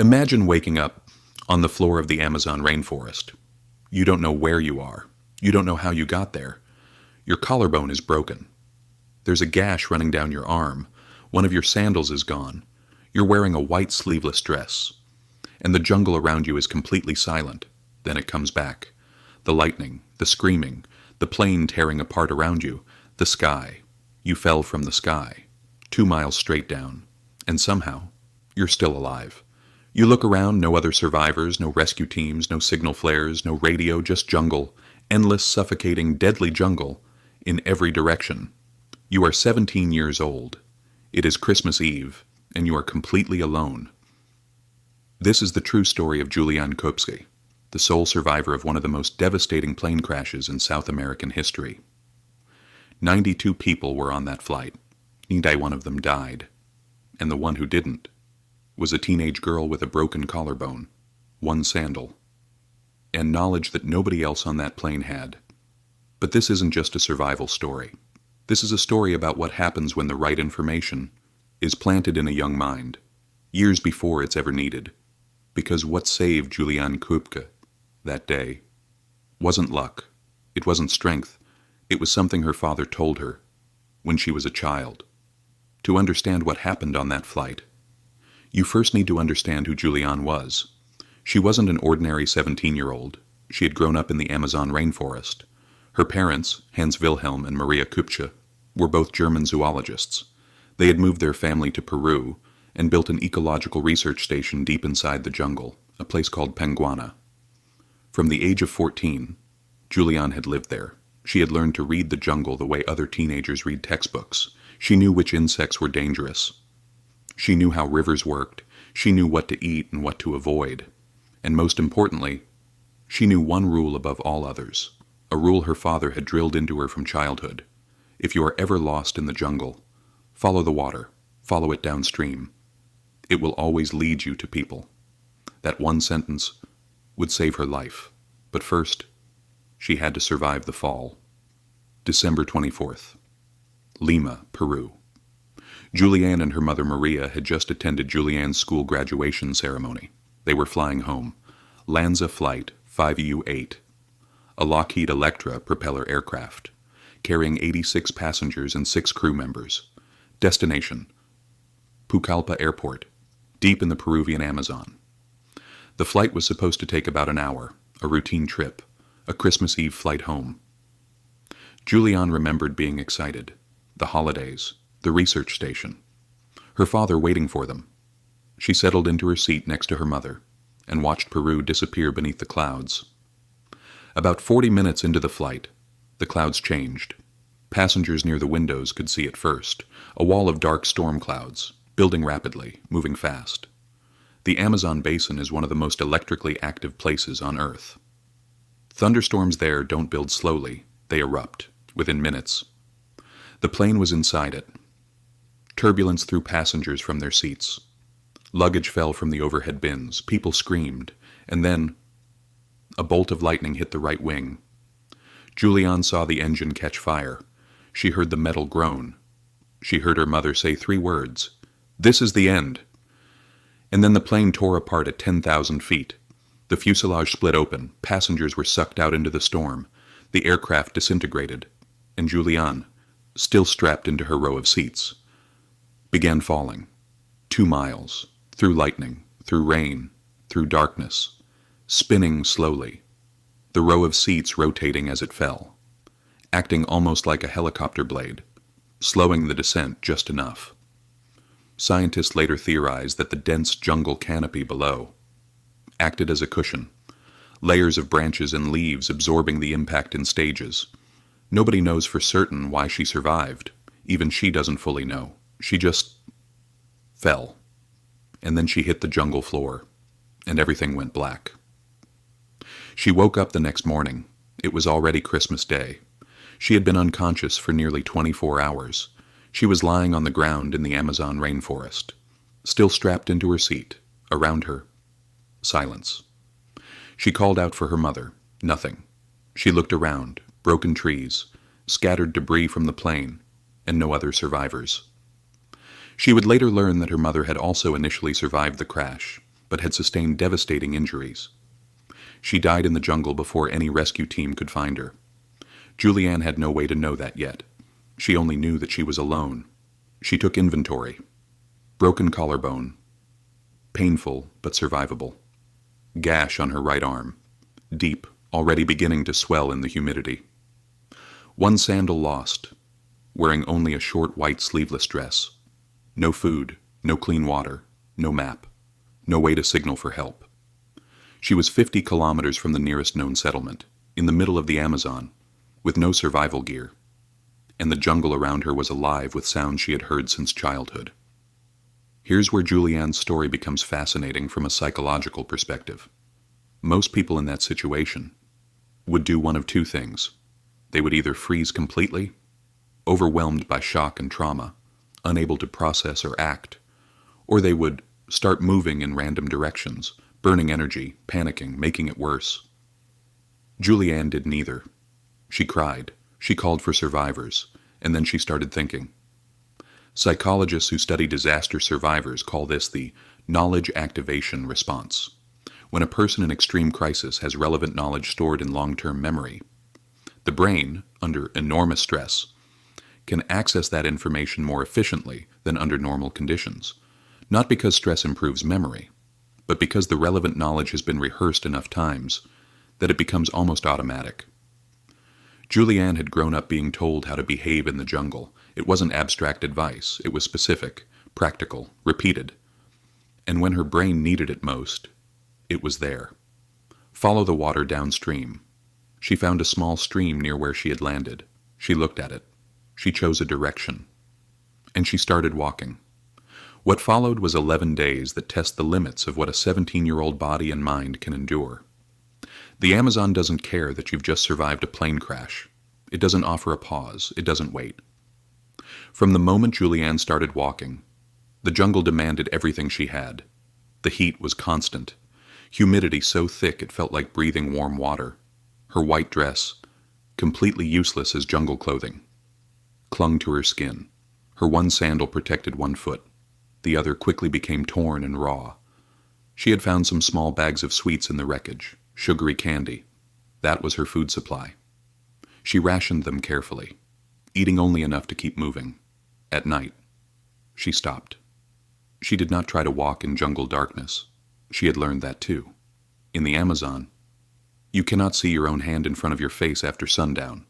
Imagine waking up on the floor of the Amazon rainforest. You don't know where you are. You don't know how you got there. Your collarbone is broken. There's a gash running down your arm. One of your sandals is gone. You're wearing a white sleeveless dress. And the jungle around you is completely silent. Then it comes back. The lightning, the screaming, the plane tearing apart around you, the sky. You fell from the sky, 2 miles straight down. And somehow, you're still alive. You look around, no other survivors, no rescue teams, no signal flares, no radio, just jungle, endless, suffocating, deadly jungle in every direction. You are 17 years old. It is Christmas Eve, and you are completely alone. This is the true story of Juliane Koepcke, the sole survivor of one of the most devastating plane crashes in South American history. 92 people were on that flight. Neither one of them died. And the one who didn't was a teenage girl with a broken collarbone, one sandal, and knowledge that nobody else on that plane had. But this isn't just a survival story. This is a story about what happens when the right information is planted in a young mind, years before it's ever needed. Because what saved Juliane Koepcke that day wasn't luck, it wasn't strength, it was something her father told her when she was a child. To understand what happened on that flight, you first need to understand who Juliane was. She wasn't an ordinary 17-year-old. She had grown up in the Amazon rainforest. Her parents, Hans Wilhelm and Maria Koepcke, were both German zoologists. They had moved their family to Peru and built an ecological research station deep inside the jungle, a place called Penguana. From the age of 14, Juliane had lived there. She had learned to read the jungle the way other teenagers read textbooks. She knew which insects were dangerous. She knew how rivers worked. She knew what to eat and what to avoid. And most importantly, she knew one rule above all others, a rule her father had drilled into her from childhood. If you are ever lost in the jungle, follow the water, follow it downstream. It will always lead you to people. That one sentence would save her life. But first, she had to survive the fall. December 24th, Lima, Peru. Juliane and her mother Maria had just attended Juliane's school graduation ceremony. They were flying home. LANSA Flight 5U8, a Lockheed Electra propeller aircraft, carrying 86 passengers and 6 crew members. Destination: Pucallpa Airport, deep in the Peruvian Amazon. The flight was supposed to take about an hour, a routine trip, a Christmas Eve flight home. Juliane remembered being excited, the holidays, the research station, her father waiting for them. She settled into her seat next to her mother and watched Peru disappear beneath the clouds. About 40 minutes into the flight, the clouds changed. Passengers near the windows could see it first, a wall of dark storm clouds, building rapidly, moving fast. The Amazon basin is one of the most electrically active places on Earth. Thunderstorms there don't build slowly, they erupt, within minutes. The plane was inside it. Turbulence threw passengers from their seats. Luggage fell from the overhead bins, people screamed, and then a bolt of lightning hit the right wing. Juliane saw the engine catch fire. She heard the metal groan. She heard her mother say 3 words, "This is the end." And then the plane tore apart at 10,000 feet. The fuselage split open, passengers were sucked out into the storm, the aircraft disintegrated, and Juliane, still strapped into her row of seats, began falling. 2 miles, through lightning, through rain, through darkness, spinning slowly, the row of seats rotating as it fell, acting almost like a helicopter blade, slowing the descent just enough. Scientists later theorized that the dense jungle canopy below acted as a cushion, layers of branches and leaves absorbing the impact in stages. Nobody knows for certain why she survived. Even she doesn't fully know. She just fell. And then she hit the jungle floor, and everything went black. She woke up the next morning. It was already Christmas Day. She had been unconscious for nearly 24 hours. She was lying on the ground in the Amazon rainforest, still strapped into her seat. Around her, silence. She called out for her mother. Nothing. She looked around. Broken trees, scattered debris from the plane, and no other survivors. She would later learn that her mother had also initially survived the crash, but had sustained devastating injuries. She died in the jungle before any rescue team could find her. Juliane had no way to know that yet. She only knew that she was alone. She took inventory. Broken collarbone. Painful, but survivable. Gash on her right arm. Deep, already beginning to swell in the humidity. One sandal lost. Wearing only a short white sleeveless dress. No food, no clean water, no map. No way to signal for help. She was 50 kilometers from the nearest known settlement, in the middle of the Amazon, with no survival gear. And the jungle around her was alive with sounds she had heard since childhood. Here's where Juliane's story becomes fascinating from a psychological perspective. Most people in that situation would do one of two things. They would either freeze completely, overwhelmed by shock and trauma, unable to process or act, or they would start moving in random directions, burning energy, panicking, making it worse. Juliane did neither. She cried, she called for survivors, and then she started thinking. Psychologists who study disaster survivors call this the knowledge activation response. When a person in extreme crisis has relevant knowledge stored in long-term memory, the brain, under enormous stress, can access that information more efficiently than under normal conditions, not because stress improves memory, but because the relevant knowledge has been rehearsed enough times that it becomes almost automatic. Juliane had grown up being told how to behave in the jungle. It wasn't abstract advice, it was specific, practical, repeated. And when her brain needed it most, it was there. Follow the water downstream. She found a small stream near where she had landed. She looked at it. She chose a direction. And she started walking. What followed was 11 days that test the limits of what a 17-year-old body and mind can endure. The Amazon doesn't care that you've just survived a plane crash. It doesn't offer a pause. It doesn't wait. From the moment Juliane started walking, the jungle demanded everything she had. The heat was constant. Humidity so thick it felt like breathing warm water. Her white dress, completely useless as jungle clothing, clung to her skin. Her one sandal protected one foot. The other quickly became torn and raw. She had found some small bags of sweets in the wreckage, sugary candy. That was her food supply. She rationed them carefully, eating only enough to keep moving. At night, she stopped. She did not try to walk in jungle darkness. She had learned that too. In the Amazon, you cannot see your own hand in front of your face after sundown,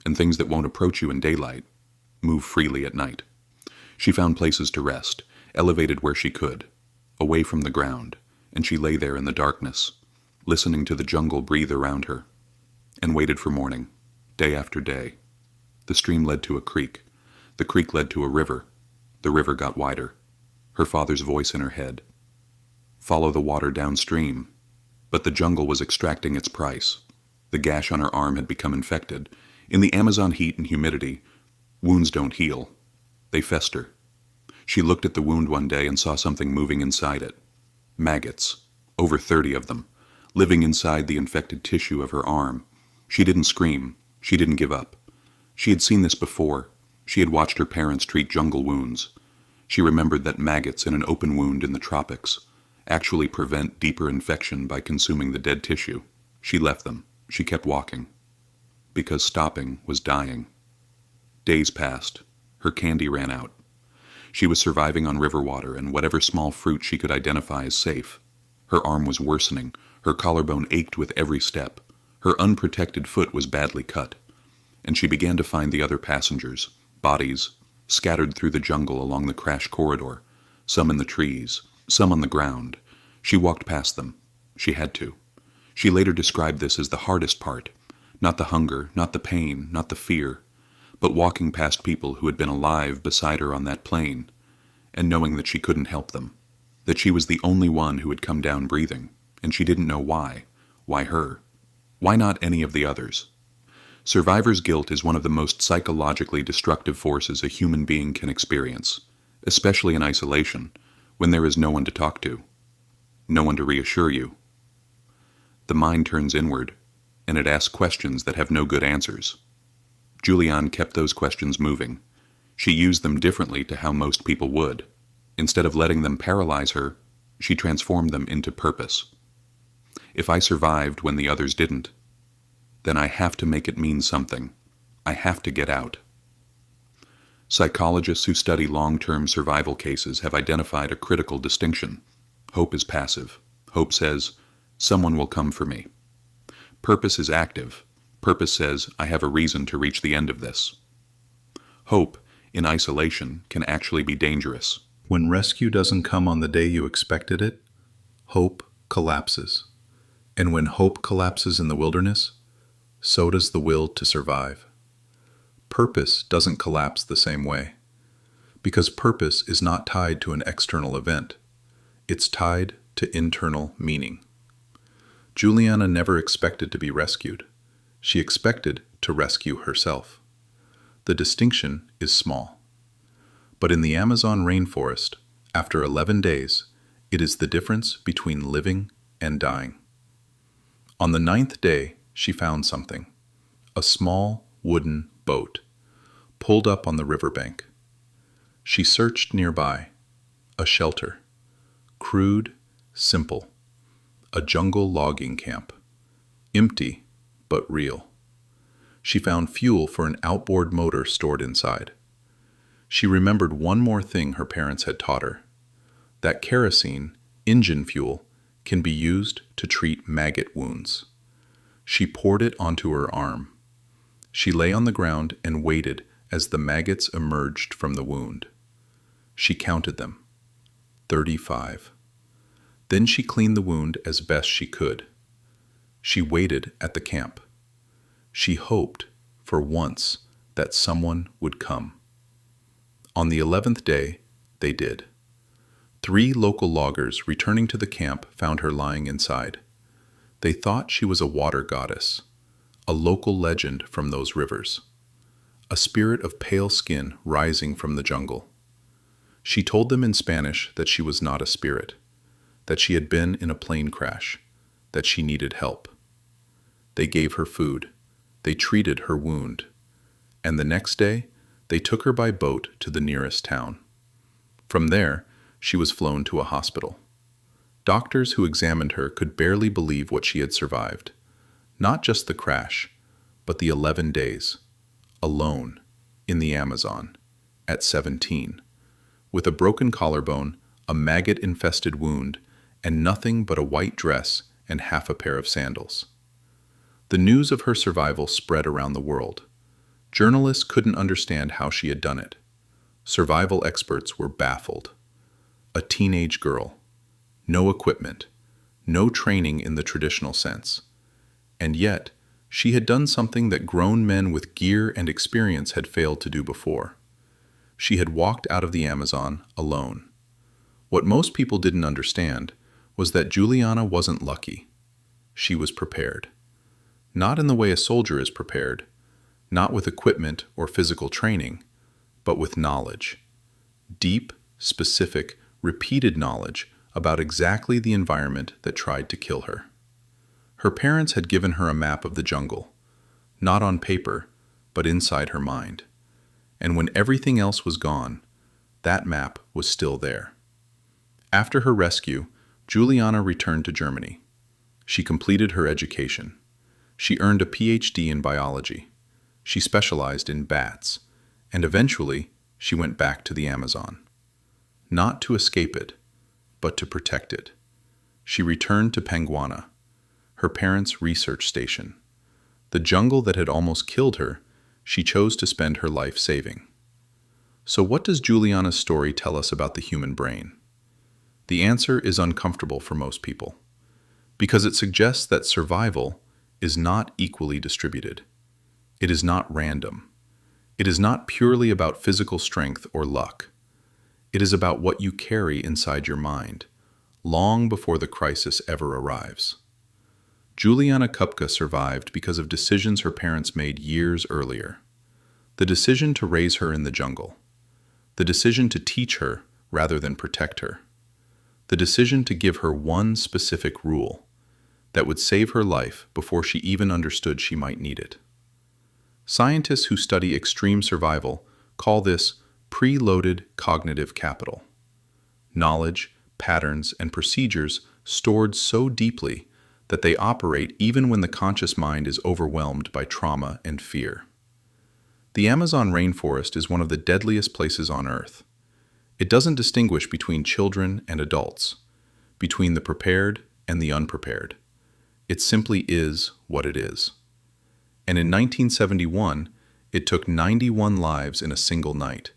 and things that won't approach you in daylight move freely at night. She found places to rest, elevated where she could, away from the ground, and she lay there in the darkness, listening to the jungle breathe around her, and waited for morning, day after day. The stream led to a creek. The creek led to a river. The river got wider. Her father's voice in her head. Follow the water downstream. But the jungle was extracting its price. The gash on her arm had become infected. In the Amazon heat and humidity, wounds don't heal. They fester. She looked at the wound one day and saw something moving inside it. Maggots, over 30 of them, living inside the infected tissue of her arm. She didn't scream. She didn't give up. She had seen this before. She had watched her parents treat jungle wounds. She remembered that maggots in an open wound in the tropics actually prevent deeper infection by consuming the dead tissue. She left them. She kept walking. Because stopping was dying. Days passed. Her candy ran out. She was surviving on river water and whatever small fruit she could identify as safe. Her arm was worsening. Her collarbone ached with every step. Her unprotected foot was badly cut. And she began to find the other passengers, bodies, scattered through the jungle along the crash corridor, some in the trees, some on the ground. She walked past them. She had to. She later described this as the hardest part. Not the hunger, not the pain, not the fear, but walking past people who had been alive beside her on that plane, and knowing that she couldn't help them, that she was the only one who had come down breathing, and she didn't know why. Why her? Why not any of the others? Survivor's guilt is one of the most psychologically destructive forces a human being can experience, especially in isolation, when there is no one to talk to, no one to reassure you. The mind turns inward, and it asks questions that have no good answers. Juliane kept those questions moving. She used them differently to how most people would. Instead of letting them paralyze her, She transformed them into purpose. If I survived when the others didn't, then I have to make it mean something. I have to get out. Psychologists who study long-term survival cases have identified a critical distinction. Hope is passive. Hope says, someone will come for me. Purpose is active. Purpose says, I have a reason to reach the end of this. Hope, in isolation, can actually be dangerous. When rescue doesn't come on the day you expected it, hope collapses. And when hope collapses in the wilderness, so does the will to survive. Purpose doesn't collapse the same way, because purpose is not tied to an external event. It's tied to internal meaning. Juliana never expected to be rescued. She expected to rescue herself. The distinction is small. But in the Amazon rainforest, after 11 days, it is the difference between living and dying. On the 9th day, she found something. A small wooden boat, pulled up on the riverbank. She searched nearby. A shelter. Crude, simple. A jungle logging camp. Empty, but real. She found fuel for an outboard motor stored inside. She remembered one more thing her parents had taught her. That kerosene, engine fuel, can be used to treat maggot wounds. She poured it onto her arm. She lay on the ground and waited as the maggots emerged from the wound. She counted them. 35. Then she cleaned the wound as best she could. She waited at the camp. She hoped, for once, that someone would come. On the 11th day, they did. 3 local loggers returning to the camp found her lying inside. They thought she was a water goddess, a local legend from those rivers, a spirit of pale skin rising from the jungle. She told them in Spanish that she was not a spirit, that she had been in a plane crash, that she needed help. They gave her food. They treated her wound. And the next day, they took her by boat to the nearest town. From there, she was flown to a hospital. Doctors who examined her could barely believe what she had survived. Not just the crash, but the 11 days, alone, in the Amazon, at 17, with a broken collarbone, a maggot-infested wound, and nothing but a white dress and half a pair of sandals. The news of her survival spread around the world. Journalists couldn't understand how she had done it. Survival experts were baffled. A teenage girl. No equipment. No training in the traditional sense. And yet, she had done something that grown men with gear and experience had failed to do before. She had walked out of the Amazon alone. What most people didn't understand was that Juliana wasn't lucky. She was prepared. Not in the way a soldier is prepared, not with equipment or physical training, but with knowledge. Deep, specific, repeated knowledge about exactly the environment that tried to kill her. Her parents had given her a map of the jungle, not on paper, but inside her mind. And when everything else was gone, that map was still there. After her rescue, Juliana returned to Germany. She completed her education. She earned a PhD in biology. She specialized in bats, and eventually she went back to the Amazon. Not to escape it, but to protect it. She returned to Panguana, her parents' research station. The jungle that had almost killed her, she chose to spend her life saving. So what does Juliana's story tell us about the human brain? The answer is uncomfortable for most people, because it suggests that survival is not equally distributed. It is not random. It is not purely about physical strength or luck. It is about what you carry inside your mind, long before the crisis ever arrives. Juliane Koepcke survived because of decisions her parents made years earlier. The decision to raise her in the jungle. The decision to teach her rather than protect her. The decision to give her one specific rule that would save her life before she even understood she might need it. Scientists who study extreme survival call this preloaded cognitive capital. Knowledge, patterns, and procedures stored so deeply that they operate even when the conscious mind is overwhelmed by trauma and fear. The Amazon rainforest is one of the deadliest places on Earth. It doesn't distinguish between children and adults, between the prepared and the unprepared. It simply is what it is. And in 1971, it took 91 lives in a single night.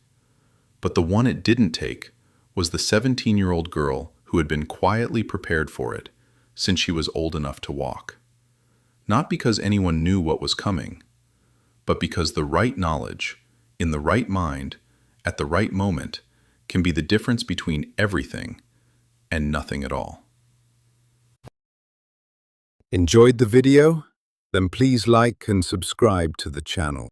But the one it didn't take was the 17-year-old girl who had been quietly prepared for it since she was old enough to walk. Not because anyone knew what was coming, but because the right knowledge, in the right mind, at the right moment, can be the difference between everything and nothing at all. Enjoyed the video? Then please like and subscribe to the channel.